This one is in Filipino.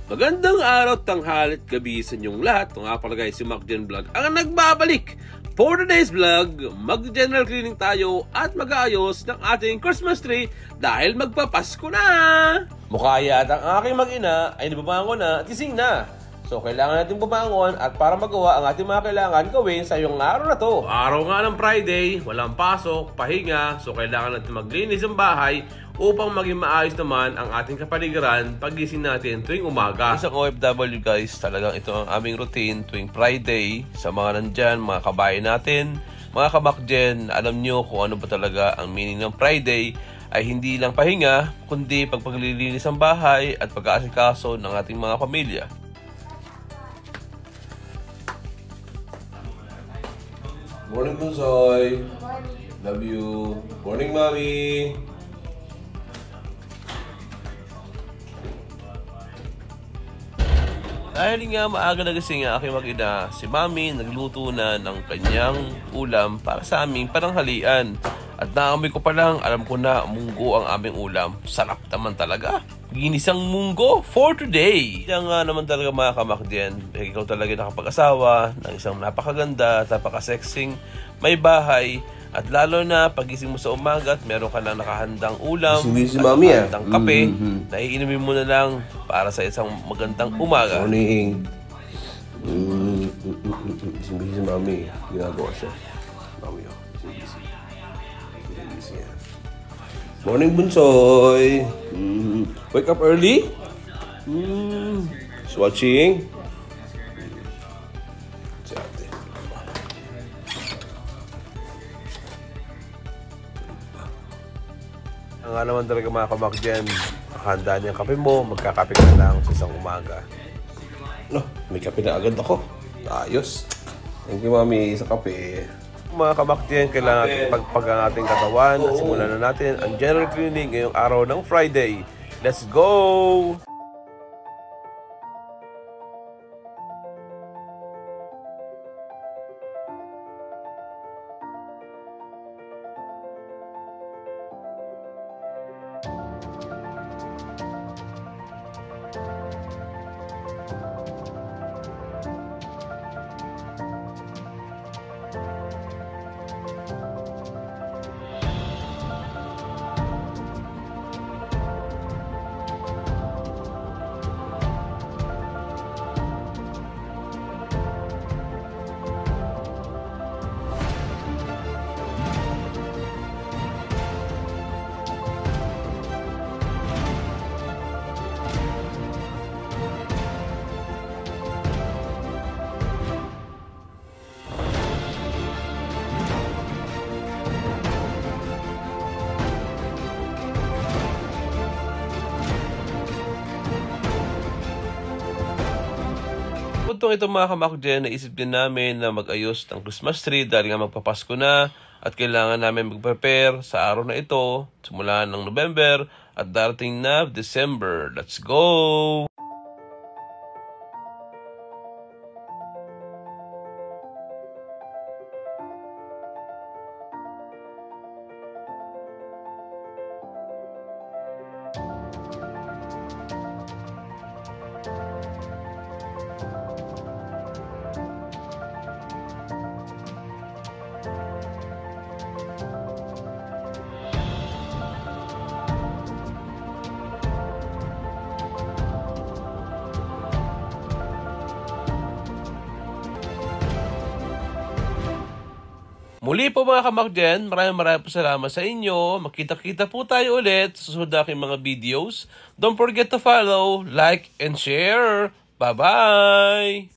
Magandang araw, tanghalit, gabi sa inyong lahat. Ito nga pala guys, si MacGen Vlog ang nagbabalik for today's vlog. Mag-general cleaning tayo at mag-aayos ng ating Christmas tree dahil magpapasko na. Mukha yata ang aking mag-ina ay nababangon na at gising na. So kailangan natin bumangon at para magawa ang ating mga kailangan gawin sa iyong araw na to. Araw nga ng Friday, walang pasok, pahinga. So kailangan natin maglinis ang bahay upang maging maayos naman ang ating kapaligiran paggising natin tuwing umaga. Isang OFW guys, talagang ito ang aming routine tuwing Friday. Sa mga nandyan, mga kabayan natin, mga kamakjen, alam nyo kung ano ba talaga ang meaning ng Friday ay hindi lang pahinga, kundi pagpaglilinis ng bahay at pag-aasikaso ng ating mga pamilya. Morning, Bunsoy. Love you. Morning, Mommy. Dahil nga maaga nagising ang aking mag-ina, si Mami nagluto na ng kanyang ulam para sa aming pananghalian. At naamoy ko pa lang, alam ko na munggo ang aming ulam. Sarap naman talaga. Ginisang munggo for today. Yan nga naman talaga mga kamakdyan. Ikaw talaga nakapag-asawa ng isang napakaganda, napaka-sexing, may bahay. At lalo na pagising mo sa umaga at meron ka lang nakahandang ulam at nakahandang kape, naiinumin mo na lang para sa isang magandang umaga. Morning. Busy si Mami. Ginagawa siya. Mami, oh. Busy yan. Morning, Bunsoy. Wake up early? Just watching? Ang nga naman talaga mga kamakdyan, nakahanda niya ang kape mo, magkakape ka lang sa isang umaga. No, may kape na agad ako. Ayos. Thank you, Mami, sa kape. Mga kamakdyan, kailangan natin pagpag ang ating katawan. At simulan na natin ang general cleaning ngayong araw ng Friday. Let's go! Puntong ito mga kamakdyan, naisip din namin na mag-ayos ng Christmas tree dahil nga magpapasko na at kailangan namin mag-prepare sa araw na ito simula ng November at darating na December. Let's go! Muli po mga kamakdyan, maraming po salamat sa inyo. Magkita-kita po tayo ulit sa susunod na aking mga videos. Don't forget to follow, like, and share. Bye-bye!